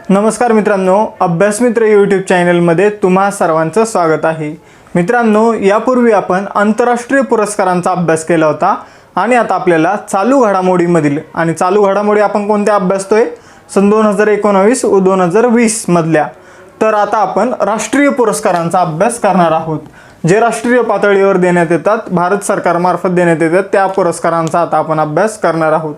नमस्कार मित्रांनो, अभ्यास मित्र यूट्यूब चॅनलमध्ये तुम्हा सर्वांचं स्वागत आहे। मित्रांनो, यापूर्वी आपण आंतरराष्ट्रीय पुरस्कारांचा अभ्यास केला होता आणि आता आपल्याला चालू घडामोडीमधील आणि चालू घडामोडी आपण कोणत्या अभ्यासतोय सन 2019 व 2020 मधल्या। तर आता आपण राष्ट्रीय पुरस्कारांचा अभ्यास करणार आहोत, जे राष्ट्रीय पातळीवर देण्यात येतात, भारत सरकारमार्फत देण्यात येतात, त्या पुरस्कारांचा आता आपण अभ्यास करणार आहोत।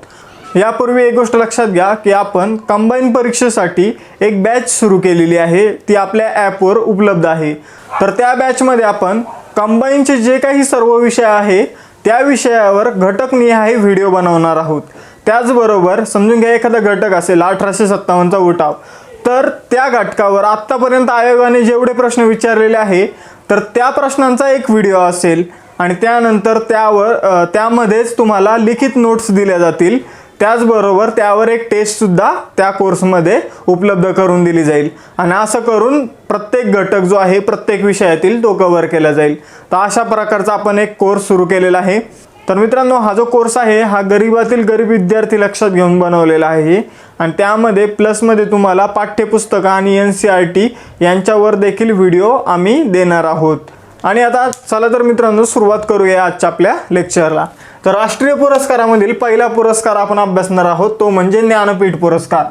यापूर्वी एक गोष्ट लक्षात घ्या की आपण कंबाईन परीक्षेसाठी एक बॅच सुरू केलेली आहे, ती आपल्या ॲपवर उपलब्ध आहे। तर त्या बॅचमध्ये आपण कंबाईनचे जे काही सर्व विषय आहे त्या विषयावर घटकनिहाय व्हिडिओ बनवणार आहोत। त्याचबरोबर समजून घ्या, एखादा घटक असेल 1857चा उठाव, तर त्या घटकावर आत्तापर्यंत आयोगाने जेवढे प्रश्न विचारलेले आहे तर त्या प्रश्नांचा एक व्हिडिओ असेल आणि त्यानंतर त्यामध्येच तुम्हाला लिखित नोट्स दिल्या जातील। त्याचबरोबर त्यावर एक टेस्टसुद्धा त्या कोर्समध्ये उपलब्ध करून दिली जाईल आणि असं करून प्रत्येक घटक जो आहे प्रत्येक विषयातील तो कव्हर केला जाईल। तर अशा प्रकारचा आपण एक कोर्स सुरू केलेला आहे। तर मित्रांनो, हा जो कोर्स आहे हा गरीबातील गरीब विद्यार्थी लक्षात घेऊन बनवलेला आहे आणि त्यामध्ये प्लसमध्ये तुम्हाला पाठ्यपुस्तक आणि NCERT यांच्यावर देखील व्हिडिओ आम्ही देणार आहोत। आणि आता चला तर मित्रांनो, सुरुवात करूया आजच्या आपल्या लेक्चरला। तर राष्ट्रीय पुरस्कारामधील पहिला पुरस्कार आपण अभ्यासणार आहोत, तो म्हणजे ज्ञानपीठ पुरस्कार।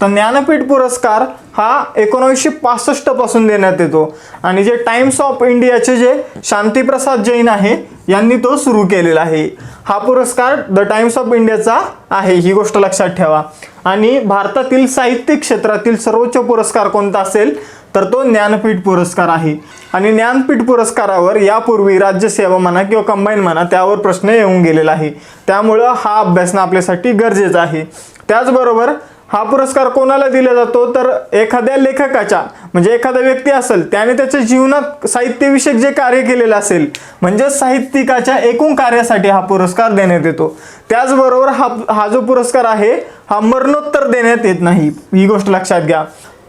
तर ज्ञानपीठ पुरस्कार हा 1965 पासून देण्यात येतो आणि जे टाइम्स ऑफ इंडियाचे जे शांतीप्रसाद जैन आहे यांनी तो सुरू केलेला आहे। हा पुरस्कार द टाइम्स ऑफ इंडियाचा आहे, ही गोष्ट लक्षात ठेवा। आणि भारतातील साहित्य क्षेत्रातील सर्वोच्च पुरस्कार कोणता असेल तर तो ज्ञानपीठ पुरस्कार आहे। आणि ज्ञानपीठ पुरस्कारावर यापूर्वी राज्यसेवा म्हणा किंवा कंबाईन म्हणा त्यावर प्रश्न येऊन गेलेला आहे, त्यामुळं हा अभ्यासना आपल्यासाठी गरजेचा आहे। त्याचबरोबर हा पुरस्कार कोणाला दिला जातो तर एखाद्या लेखकाच्या, म्हणजे एखादा व्यक्ती असेल त्याने त्याच्या जीवनात साहित्यविषयक जे कार्य केलेलं असेल, म्हणजे साहित्यिकाच्या एकूण कार्यासाठी हा पुरस्कार देण्यात येतो। त्याचबरोबर हा जो पुरस्कार आहे हा मरणोत्तर देण्यात येत नाही, ही गोष्ट लक्षात घ्या।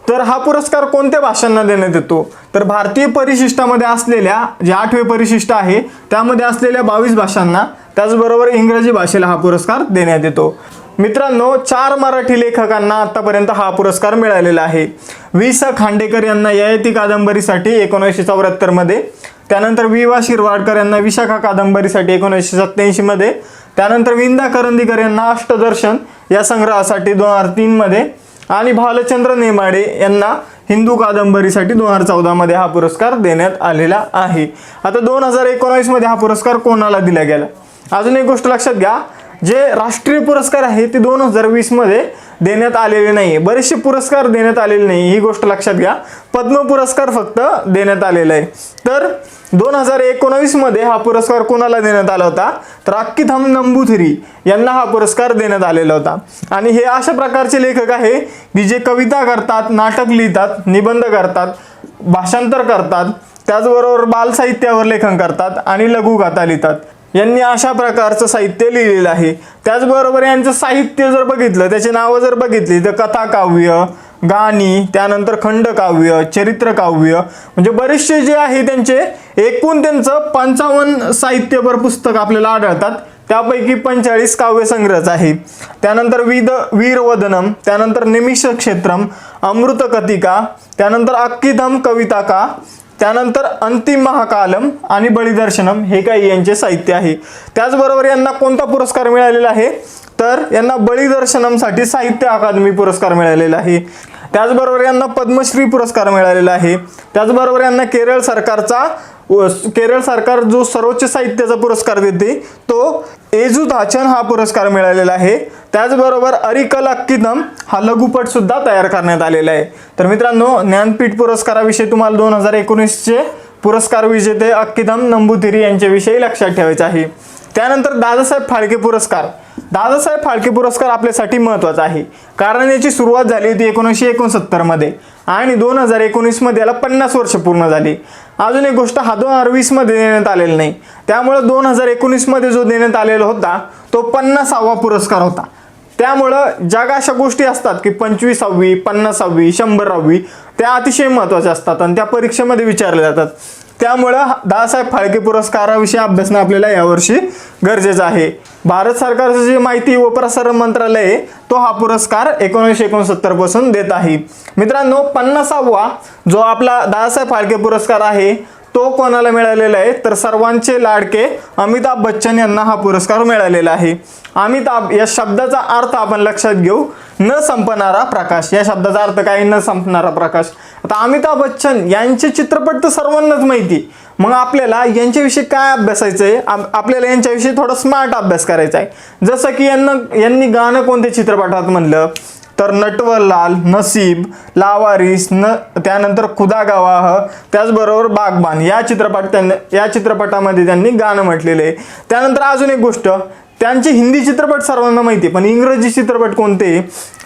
तर हा पुरस्कार कोणत्या भाषांना देण्यात येतो तर भारतीय परिशिष्टामध्ये असलेल्या जे 8वे परिशिष्ट आहे त्यामध्ये असलेल्या 22 भाषांना, त्याचबरोबर इंग्रजी भाषेला हा पुरस्कार देण्यात येतो। मित्रांनो, 4 मराठी लेखकांना आतापर्यंत हा पुरस्कार मिळालेला आहे। वि.स. खांडेकर यांना ययाती कादंबरीसाठी 1974 मध्ये, त्यानंतर वि.वा. शिरवाडकर यांना विशाखा कादंबरीसाठी 1987 मध्ये, त्यानंतर विंदा करंदीकर यांना अष्टदर्शन या संग्रहासाठी 2003 मध्ये आणि भालचंद्र नेमाडे यांना हिंदू कादंबरीसाठी 2014 मध्ये हा पुरस्कार देण्यात आलेला आहे। आता 2019 मध्ये हा पुरस्कार कोणाला दिला गेला, अजून एक गोष्ट लक्षात घ्या, जे राष्ट्रीय पुरस्कार आहे ते 2020 मध्ये देण्यात आलेले नाही, बरेचसे पुरस्कार देण्यात आलेले नाही, ही गोष्ट लक्षात घ्या। पद्म पुरस्कार फक्त देण्यात आलेला आहे। तर 2019 मध्ये हा पुरस्कार कोणाला देण्यात आला होता तर अक्कीथम नंबूथिरी यांना हा पुरस्कार देण्यात आलेला होता। आणि हे अशा प्रकारचे लेखक आहे की जे कविता करतात, नाटक लिहितात, निबंध करतात, भाषांतर करतात, त्याचबरोबर बालसाहित्यावर लेखन करतात आणि लघुगाथा लिहितात। यांनी अशा प्रकारचं साहित्य लिहिलेलं आहे। त्याचबरोबर यांचं साहित्य जर बघितलं, त्याची नावं जर बघितली तर कथाकाव्य, गाणी, त्यानंतर खंडकाव्य, चरित्रकाव्य, म्हणजे बरेचसे जे आहे त्यांचे एकूण त्यांचं 55 साहित्यपर पुस्तक आपल्याला आढळतात, त्यापैकी 45 काव्यसंग्रहच आहे। त्यानंतर वीरवदनम, त्यानंतर निमिषक्षेत्रम, अमृतकथिका, त्यानंतर अक्कीथम कविताका, त्यानंतर अंतिम महाकालम आणि बळीदर्शनम हे काही यांचे साहित्य आहे। त्याचबरोबर यांना कोणता पुरस्कार मिळालेला आहे तर यांना बळीदर्शनमसाठी साहित्य अकादमी पुरस्कार मिळालेला आहे। त्याचबरोबर यांना पद्मश्री पुरस्कार मिळालेला आहे। त्याचबरोबर यांना केरळ सरकार जो सर्वोच्च साहित्याचा पुरस्कार देते तो एजुथाचन हा पुरस्कार मिळालेला आहे। त्याचबरोबर अरिकल अक्कीथम हा लघुपट सुद्धा तयार करण्यात आलेला आहे। तर मित्रांनो, ज्ञानपीठ पुरस्काराविषयी तुम्हाला 2019चे पुरस्कार विजेते अक्कीथम नंबूथिरी यांच्याविषयी लक्षात ठेवायचे आहे। त्यानंतर दादासाहेब फाळके पुरस्कार। दादासाहेब फाळके पुरस्कार आपल्यासाठी महत्त्वाचा आहे, कारण याची सुरुवात झाली होती 1969 मध्ये आणि 2019 मध्ये याला 50 वर्ष पूर्ण झाली। अजून एक गोष्ट, हा 2020 मध्ये देण्यात आलेला नाही, त्यामुळे 2019 मध्ये जो देण्यात आलेला होता तो 50वा पुरस्कार होता। त्यामुळं ज्या अशा गोष्टी असतात की 25वी, 50वी, 100वी त्या अतिशय महत्त्वाच्या असतात आणि त्या परीक्षेमध्ये विचारल्या जातात। त्यामुळं दादासाहेब फाळके पुरस्काराविषयी अभ्यासणं आपल्याला यावर्षी गरजेचं आहे. भारत सरकारचं जे माहिती व प्रसारण मंत्रालय आहे तो हा पुरस्कार 1969 पासून देत आहे. मित्रांनो, 50वा जो आपला दादासाहेब फाळके पुरस्कार आहे तो कोणाला मिळालेला आहे, तर सर्वांचे लाडके अमिताभ बच्चन यांना हा पुरस्कार मिळालेला आहे. अमिताभ या शब्दाचा अर्थ आपण लक्षात घेऊ, न संपणारा प्रकाश. या शब्दाचा अर्थ काय, न संपणारा प्रकाश. आता अमिताभ बच्चन यांचे चित्रपट तर सर्वांनाच माहिती, मग आपल्याला यांच्याविषयी काय अभ्यासायचं आहे, आपल्याला यांच्याविषयी थोडा स्मार्ट अभ्यास करायचा आहे. जसं की यांनी गाणं कोणत्या चित्रपटात म्हणलं, तर नटवरलाल, नसीब, लावारिस, त्यानंतर खुदा गवाह, त्याचबरोबर बागबान या चित्रपटामध्ये त्यांनी गाणं म्हटलेलं आहे. त्यानंतर अजून एक गोष्ट, त्यांचे हिंदी चित्रपट सर्वांना माहिती, पण इंग्रजी चित्रपट कोणते,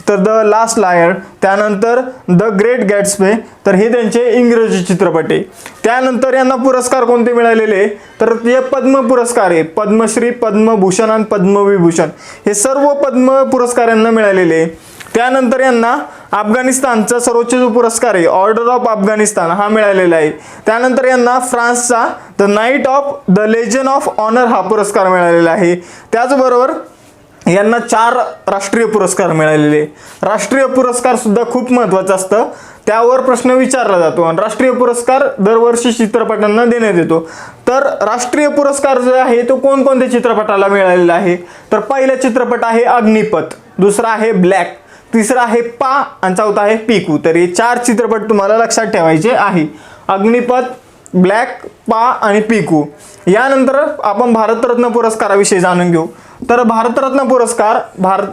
तर द लास्ट लायर, त्यानंतर द ग्रेट गॅट्सबे, तर हे त्यांचे इंग्रजी चित्रपट आहे. त्यानंतर यांना पुरस्कार कोणते मिळालेले, तर ते पद्म पुरस्कार आहे. पद्मश्री, पद्मभूषण आणि पद्मविभूषण हे सर्व पद्म पुरस्कार यांना मिळालेले आहे. त्यानंतर यांना अफगाणिस्तानचा सर्वोच्च जो पुरस्कार आहे ऑर्डर ऑफ अफगाणिस्तान हा मिळालेला आहे. त्यानंतर यांना फ्रान्सचा the Knight of the Legion of Honour हा पुरस्कार मिळालेला आहे. त्याचबरोबर यांना 4 राष्ट्रीय पुरस्कार मिळालेले. राष्ट्रीय पुरस्कार सुद्धा खूप महत्त्वाचं असतं, त्यावर प्रश्न विचारला जातो आणि राष्ट्रीय पुरस्कार दरवर्षी चित्रपटांना देण्यात येतो. तर राष्ट्रीय पुरस्कार जो आहे तो कोणकोणत्या चित्रपटाला मिळालेला आहे, तर पहिला चित्रपट आहे अग्निपथ, दुसरा आहे ब्लॅक, तिसरा आहे पा आणि चौथा आहे पिकू. तर हे 4 चित्रपट तुम्हाला लक्षात ठेवायचे आहे, अग्निपथ, ब्लॅक, पा आणि पिकू. यानंतर आपण भारतरत्न पुरस्काराविषयी जाणून घेऊ. तर भारतरत्न पुरस्कार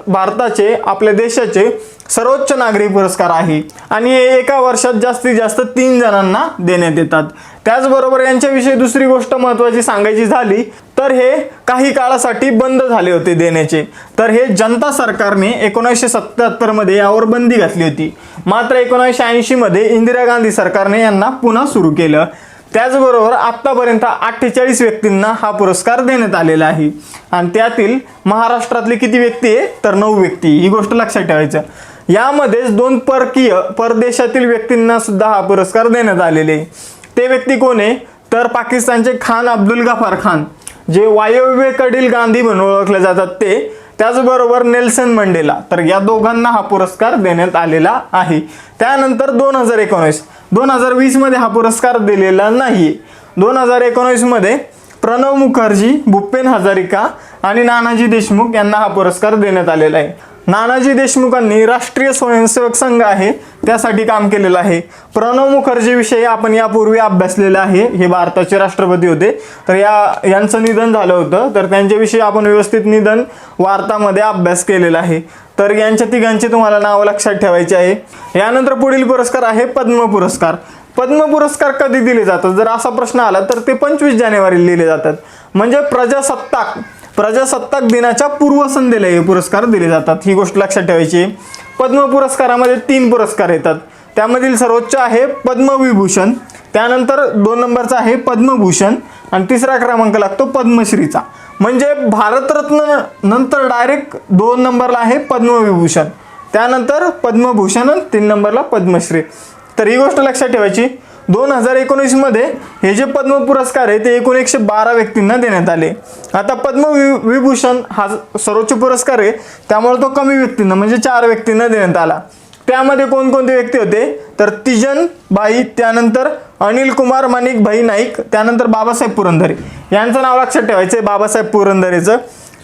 भारताचे, आपल्या देशाचे सर्वोच्च नागरी पुरस्कार आहे आणि हे एका वर्षात जास्तीत जास्त 3 जणांना देण्यात येतात. त्याचबरोबर यांच्याविषयी दुसरी गोष्ट महत्त्वाची सांगायची झाली तर हे काही काळासाठी बंद झाले होते देण्याचे. तर हे जनता सरकारने 1977 मध्ये यावर बंदी घातली होती. मात्र 1980 मध्ये इंदिरा गांधी सरकारने यांना पुन्हा सुरू केलं. त्याचबरोबर आत्तापर्यंत 48 व्यक्तींना हा पुरस्कार देण्यात आलेला आहे आणि त्यातील महाराष्ट्रातले किती व्यक्ती आहे, तर 9 व्यक्ती. ही गोष्ट लक्षात ठेवायचं. यामध्येच 2 परदेशातील व्यक्तींना सुद्धा हा पुरस्कार देण्यात आलेले. ते व्यक्ती कोण आहे, तर पाकिस्तानचे खान अब्दुल गफार खान, जे वायव्येकडील गांधी म्हणून ओळखले जातात ते, त्याचबरोबर नेल्सन मंडेला. तर या दोघांना हा पुरस्कार देण्यात आलेला आहे. त्यानंतर 2020 मध्ये हा पुरस्कार दिलेला नाही. 2019 मध्ये प्रणव मुखर्जी, भूपेन हजारिका आणि नानाजी देशमुख यांना हा पुरस्कार देण्यात आलेला आहे. नानाजी देशमुखांनी राष्ट्रीय स्वयंसेवक संघ आहे त्यासाठी काम केलेलं आहे. प्रणव मुखर्जी विषयी आपण यापूर्वी अभ्यासलेलं आहे, हे भारताचे राष्ट्रपती होते. तर यांचं निधन झालं होतं, तर त्यांच्याविषयी आपण व्यवस्थित निधन वार्तामध्ये अभ्यास केलेला आहे. तर यांच्या तिघांची तुम्हाला नावं लक्षात ठेवायची आहे. यानंतर पुढील पुरस्कार आहे पद्म पुरस्कार. पद्म पुरस्कार कधी दिले जातात, जर असा प्रश्न आला तर ते 25 जानेवारीला दिले जातात. म्हणजे प्रजासत्ताक दिनाच्या पूर्वसंध्येला हे पुरस्कार दिले जातात. ही गोष्ट लक्षात ठेवायची. पद्म पुरस्कारामध्ये 3 पुरस्कार येतात. त्यामधील सर्वोच्च आहे पद्मविभूषण, त्यानंतर 2 नंबरचा आहे पद्मभूषण आणि 3रा क्रमांक लागतो पद्मश्रीचा. म्हणजे भारतरत्न नंतर डायरेक्ट 2 नंबरला आहे पद्मविभूषण, त्यानंतर पद्मभूषण आणि 3 नंबरला पद्मश्री. तर ही गोष्ट लक्षात ठेवायची. 2019 मध्ये हे जे पद्म पुरस्कार आहे ते एकूण 112 व्यक्तींना देण्यात आले. आता पद्मविभूषण हा सर्वोच्च पुरस्कार आहे, त्यामुळे तो कमी व्यक्तींना म्हणजे 4 व्यक्तींना देण्यात आला. त्यामध्ये कोणकोणते व्यक्ती होते, तर तिजन बाई, त्यानंतर अनिल कुमार माणिक भाई नाईक, त्यानंतर बाबासाहेब पुरंदरे. यांचं नाव लक्षात ठेवायचं आहे, बाबासाहेब पुरंदरेचं.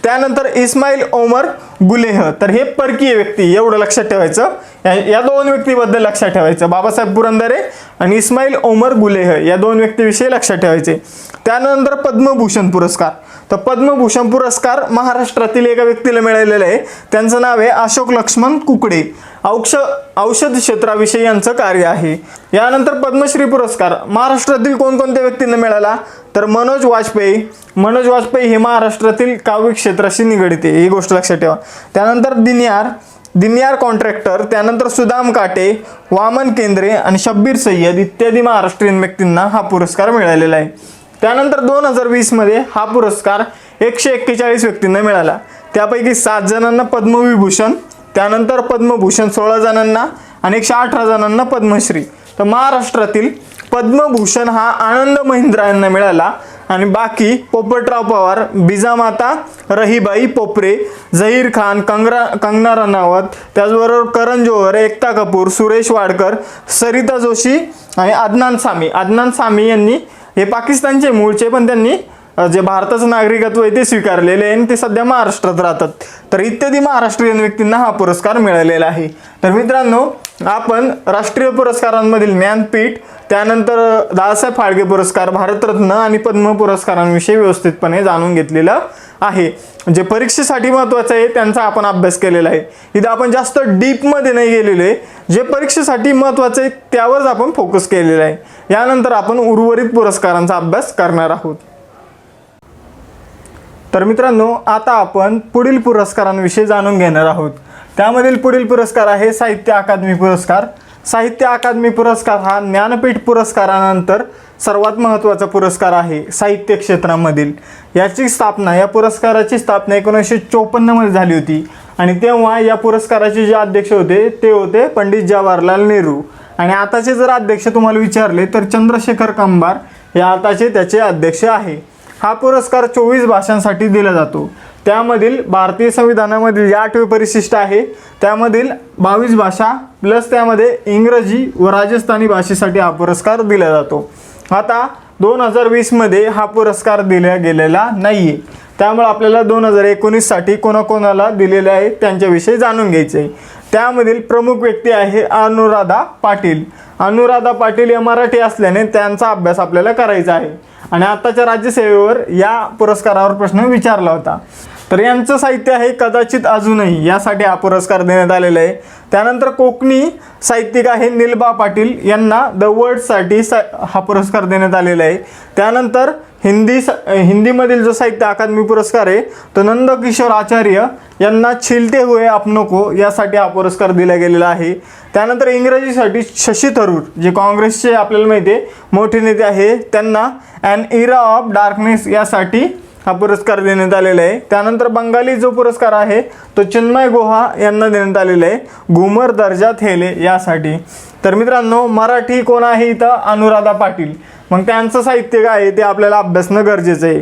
त्यानंतर इस्माईल ओमर गुलेह, तर हे परकीय व्यक्ती, एवढं लक्षात ठेवायचं. या 2 व्यक्तीबद्दल लक्षात ठेवायचं, बाबासाहेब पुरंदरे आणि इस्माईल ओमर गुलेह या 2 व्यक्तीविषयी लक्षात ठेवायचे. त्यानंतर पद्मभूषण पुरस्कार. तर पद्मभूषण पुरस्कार महाराष्ट्रातील एका व्यक्तीला मिळालेला आहे, त्यांचं नाव आहे अशोक लक्ष्मण कुकडे. औषध क्षेत्राविषयी यांचं कार्य आहे. यानंतर पद्मश्री पुरस्कार महाराष्ट्रातील कोणकोणत्या व्यक्तींना मिळाला, तर मनोज वाजपेयी हे महाराष्ट्रातील काव्य क्षेत्राशी निगडित आहे, ही गोष्ट लक्षात ठेवा. त्यानंतर दिन्यार कॉन्ट्रॅक्टर, त्यानंतर सुदाम काटे, वामन केंद्रे आणि शब्बीर सय्यद इत्यादी महाराष्ट्रीयन व्यक्तींना हा पुरस्कार मिळालेला आहे. त्यानंतर 2020 मध्ये हा पुरस्कार 141 व्यक्तींना मिळाला. त्यापैकी 7 जणांना पद्मविभूषण, त्यानंतर पद्मभूषण 16 जणांना आणि 118 जणांना पद्मश्री. तर महाराष्ट्रातील पद्मभूषण हा आनंद महिंद्रा यांना मिळाला आणि बाकी पोपटराव पवार, बिजामाता रहीबाई पोपरे, झहीर खान, कंगना रनावत, त्याचबरोबर करण जोहर, एकता कपूर, सुरेश वाडकर, सरिता जोशी आणि अदनान सामी यांनी हे पाकिस्तानचे मूळचे पण त्यांनी जे भारताचं नागरिकत्व आहे ते स्वीकारलेले आहे आणि ते सध्या महाराष्ट्रात राहतात. तर इत्यादी महाराष्ट्रीयन व्यक्तींना हा पुरस्कार मिळालेला आहे. तर मित्रांनो, आपण राष्ट्रीय पुरस्कारांमधील ज्ञानपीठ, त्यानंतर दादासाहेब फाळके पुरस्कार, भारतरत्न आणि पद्म पुरस्कारांविषयी व्यवस्थितपणे जाणून घेतलेलं आहे. जे परीक्षेसाठी महत्त्वाचं आहे त्यांचा आपण अभ्यास केलेला आहे. इथं आपण जास्त डीपमध्ये नाही गेलेलो आहे. जे परीक्षेसाठी महत्त्वाचं आहे त्यावरच आपण फोकस केलेला आहे. यानंतर आपण उर्वरित पुरस्कारांचा अभ्यास करणार आहोत. तर मित्रांनो, आता आपण पुढील पुरस्कारांविषयी जाणून घेणार आहोत. त्यामधील पुढील पुरस्कार आहे साहित्य अकादमी पुरस्कार. साहित्य अकादमी पुरस्कार हा ज्ञानपीठ पुरस्कारानंतर सर्वात महत्त्वाचा पुरस्कार आहे साहित्य क्षेत्रामधील. या पुरस्काराची स्थापना 1954 मध्ये झाली होती आणि तेव्हा या पुरस्काराचे जे अध्यक्ष होते ते होते पंडित जवाहरलाल नेहरू. आणि आताचे जर अध्यक्ष तुम्हाला विचारले तर चंद्रशेखर कंबार हे आताचे त्याचे अध्यक्ष आहे. हा पुरस्कार 24 भाषांसाठी दिला जातो. त्यामधील भारतीय संविधानामधील जे 8वे परिशिष्ट आहे त्यामधील 22 भाषा प्लस त्यामध्ये इंग्रजी व राजस्थानी भाषेसाठी हा पुरस्कार दिला जातो. आता 2020 मध्ये हा पुरस्कार दिला गेलेला नाहीये. त्यामुळे आपल्याला 2019 साठी कोणाकोणाला दिलेले आहे त्यांच्याविषयी जाणून घ्यायचे आहे. त्यामधील प्रमुख व्यक्ती आहे अनुराधा पाटील. अनुराधा पाटील या मराठी असल्याने त्यांचा अभ्यास आपल्याला करायचा आहे आणि आताच्या राज्यसेवेवर या पुरस्कारावर प्रश्न विचारला होता. तर यांचं साहित्य आहे कदाचित अजूनही, यासाठी हा पुरस्कार देण्यात आलेला आहे. त्यानंतर कोकणी साहित्यिक आहे निलबा पाटील, यांना द वर्डसाठी हा पुरस्कार देण्यात आलेला आहे. त्यानंतर हिंदीमधील जो साहित्य अकादमी पुरस्कार आहे तो नंदकिशोर आचार्य यांना छिलते हुए अपनों को यासाठी हा पुरस्कार दिला गेलेला आहे. त्यानंतर इंग्रजीसाठी शशी थरूर, जे काँग्रेसचे आपल्याला माहिती आहे मोठे नेते आहे, त्यांना ॲन इरा ऑफ डार्कनेस यासाठी हा पुरस्कार देण्यात आलेला आहे. त्यानंतर बंगाली जो पुरस्कार आहे तो चिन्मय गुहा यांना देण्यात आलेला आहे, घुमर दर्जा थेले यासाठी. तर मित्रांनो, मराठी कोण आहे इथं? अनुराधा पाटील. मग त्यांचं साहित्य काय आहे ते आपल्याला अभ्यासणं गरजेचं आहे.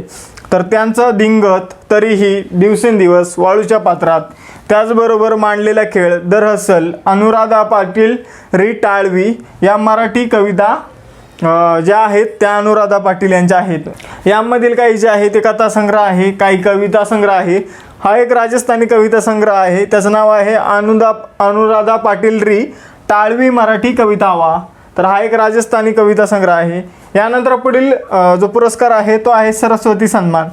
तर त्यांचं दिंगत, तरीही, दिवसेंदिवस, वाळूच्या पात्रात, त्याचबरोबर मांडलेला खेळ, दरहसल, अनुराधा पाटील रिटाळवी या मराठी कविता ज्या आहेत त्या अनुराधा पाटील यांच्या आहेत. यामधील काही जे आहे ते कथासंग्रह आहे, काही कविता संग्रह आहे. हा एक राजस्थानी कविता संग्रह आहे, त्याचं नाव आहे अनुराधा पाटील री टाळवी मराठी कवितावा. तर हा एक राजस्थानी कविता संग्रह आहे. यानंतर पुढील जो पुरस्कार आहे तो आहे सरस्वती सन्मान.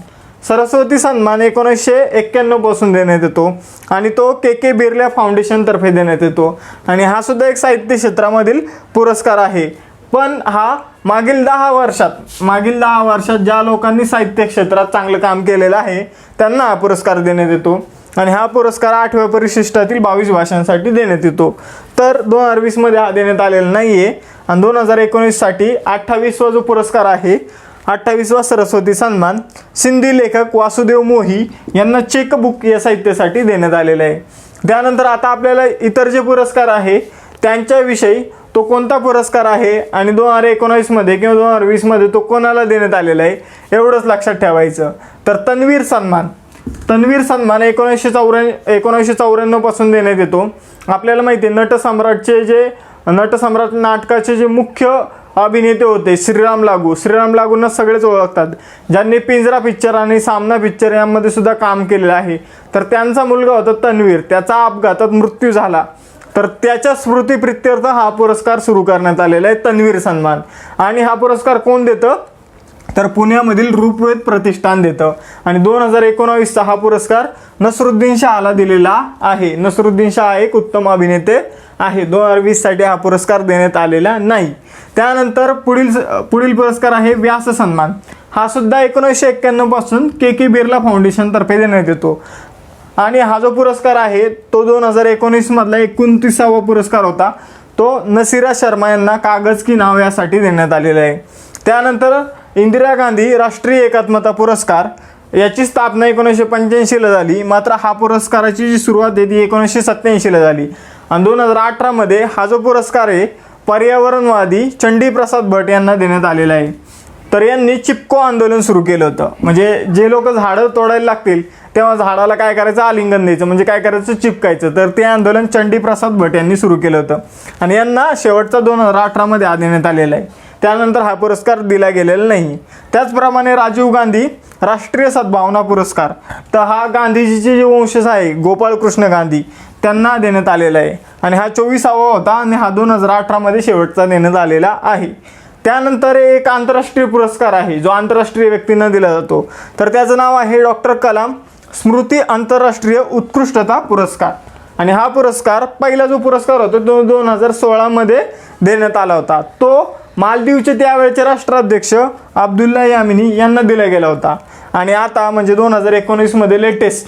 सरस्वती सन्मान 1991 पासून देण्यात येतो आणि तो के बिर्ला फाउंडेशन तर्फे देण्यात येतो आणि हा सुद्धा एक साहित्य क्षेत्रामधील पुरस्कार आहे. पण हा मागील 10 वर्षात ज्या लोकांनी साहित्य क्षेत्रात चांगलं काम केलेलं आहे त्यांना हा पुरस्कार देण्यात येतो आणि हा पुरस्कार 8व्या परिशिष्टातील 22 भाषांसाठी देण्यात येतो. तर 2020 मध्ये हा देण्यात आलेला नाहीये आणि 2019 साठी 28वा जो पुरस्कार आहे, 28वा सरस्वती सन्मान, सिंधी लेखक वासुदेव मोही यांना चेकबुक या साहित्यासाठी देण्यात आलेलं आहे. त्यानंतर आता आपल्याला इतर जे पुरस्कार आहे त्यांच्याविषयी तो कोणता पुरस्कार आहे आणि 2019 मध्ये किंवा 2020 मध्ये तो कोणाला देण्यात आलेला आहे एवढंच लक्षात ठेवायचं. तर तन्वीर सन्मान 1994 पासून देण्यात येतो. आपल्याला माहिती आहे नटसम्राट नाटकाचे जे मुख्य अभिनेते होते श्रीराम लागूंना सगळेच ओळखतात, ज्यांनी पिंजरा पिक्चर आणि सामना पिक्चर यामध्ये सुद्धा काम केलेलं आहे. तर त्यांचा मुलगा होता तन्वीर, त्याचा अपघातात मृत्यू झाला. तर त्याच्या स्मृतिप्रित्यर्थ हा पुरस्कार सुरू करण्यात आलेला आहे, तन्वीर सन्मान. आणि हा पुरस्कार कोण देतं? तर पुण्यामधील रूपवेध प्रतिष्ठान देतं आणि 2019चा हा पुरस्कार नसरुद्दीन शहाला दिलेला आहे. नसरुद्दीन शाह एक उत्तम अभिनेते आहे. 2020 साठी हा पुरस्कार देण्यात आलेला नाही. त्यानंतर पुढील पुरस्कार आहे व्यास सन्मान. हा सुद्धा 1991 पासून के बिर्ला फाउंडेशन तर्फे देण्यात येतो आणि हा जो पुरस्कार आहे तो 2019 मधला 29वा पुरस्कार होता. तो नसीरा शर्मा यांना कागज की नाव यासाठी देण्यात आलेला आहे. त्यानंतर इंदिरा गांधी राष्ट्रीय एकात्मता पुरस्कार याची स्थापना 1985ला झाली, मात्र हा पुरस्काराची जी सुरुवात आहे ती 1987ला झाली आणि 2018 मध्ये हा जो पुरस्कार आहे पर्यावरणवादी चंडीप्रसाद भट यांना देण्यात आलेला आहे. तर यांनी चिपको आंदोलन सुरू केलं होतं. म्हणजे जे लोक झाडं तोडायला लागतील तेव्हा झाडाला काय करायचं, आलिंगन द्यायचं, म्हणजे काय करायचं, चिपकायचं. तर ते आंदोलन चंडीप्रसाद भट यांनी सुरू केलं होतं आणि यांना शेवटचा 2018 मध्ये देण्यात आलेला आहे. त्यानंतर हा पुरस्कार दिला गेलेला नाही. त्याचप्रमाणे राजीव गांधी राष्ट्रीय सद्भावना पुरस्कार, तर हा गांधीजीचे जे वंशज आहे गोपाळ कृष्ण गांधी त्यांना देण्यात आलेला आहे आणि हा 24वा होता आणि हा 2018 मध्ये शेवटचा देण्यात आलेला आहे. त्यानंतर एक आंतरराष्ट्रीय पुरस्कार आहे जो आंतरराष्ट्रीय व्यक्तींना दिला जातो. तर त्याचं नाव आहे डॉक्टर कलाम स्मृती आंतरराष्ट्रीय उत्कृष्टता पुरस्कार आणि हा पुरस्कार पहिला जो पुरस्कार होता तो 2016 मध्ये देण्यात आला होता. तो मालदीवचे त्यावेळेचे राष्ट्राध्यक्ष अब्दुल्ला यामिनी यांना दिला गेला होता आणि आता म्हणजे 2019 मध्ये लेटेस्ट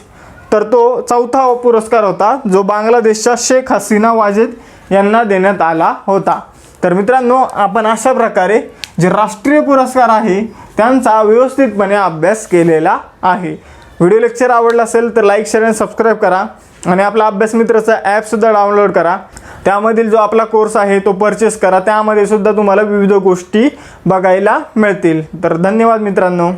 तर तो 4था पुरस्कार होता जो बांगलादेशच्या शेख हसीना वाजेद यांना देण्यात आला होता. तर मित्रांनो, आपण अशा प्रकारे जे राष्ट्रीय पुरस्कार आहे त्यांचा व्यवस्थितपणे अभ्यास केलेला आहे. व्हिडिओ लेक्चर आवडला असेल तर लाईक, शेअर आणि सबस्क्राईब करा आणि आपला अभ्यास मित्राचा ॲपसुद्धा डाउनलोड करा. त्यामधील जो आपला कोर्स आहे तो परचेस करा. त्यामध्ये सुद्धा तुम्हाला विविध गोष्टी बघायला मिळतील. तर धन्यवाद मित्रांनो.